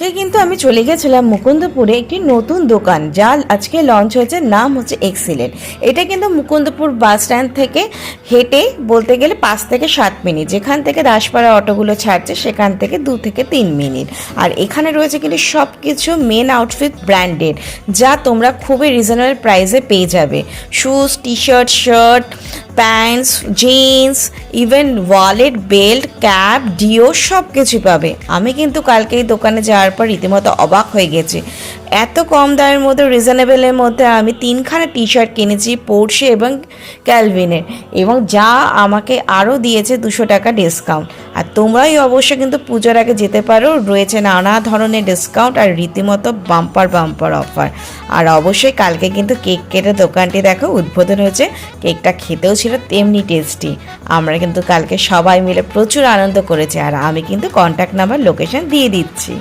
কিন্তু আমি চলে গেছিলাম মুকুন্দপুরে একটি নতুন দোকান যা আজকে লঞ্চ হয়েছে, নাম হচ্ছে এক্সিলেন্ট। এটা কিন্তু মুকুন্দপুর বাস স্ট্যান্ড থেকে হেঁটে বলতে গেলে 5 থেকে 7 মিনিট, যেখান থেকে দাসপাড়া অটোগুলো ছাড়ছে সেখান থেকে 2 থেকে 3 মিনিট। আর এখানে রয়েছে কিন্তু সব কিছু মেন আউটফিট ব্র্যান্ডেড, যা তোমরা খুবই রিজনেবল প্রাইসে পেয়ে যাবে। Shoes, T shirt, shirt, pants, jeans, even wallet, belt, cap, deo সব কিছু পাবে। আমি কিন্তু কালকে এই দোকানে যাওয়ার পর রীতিমতো অবাক হয়ে গেছি। এত কম দামের মধ্যে, রিজনেবলের মধ্যে আমি 3খানা টি শার্ট কিনেছি পোর্শে এবং ক্যালভিনের, এবং যা আমাকে আরও দিয়েছে 200 টাকা ডিসকাউন্ট। আর তোমরাই অবশ্যই কিন্তু পুজোর আগে যেতে পারো, রয়েছে নানা ধরনের ডিসকাউন্ট আর রীতিমতো বাম্পার বাম্পার অফার। আর অবশ্যই কালকে কিন্তু কেক কেটে দোকানটি দেখো উদ্বোধন হয়েছে, কেকটা খেতেও ছিল তেমনি টেস্টি। আমরা কিন্তু কালকে সবাই মিলে প্রচুর আনন্দ করেছি, আর আমি কিন্তু কন্ট্যাক্ট নাম্বার, লোকেশন দিয়ে দিচ্ছি।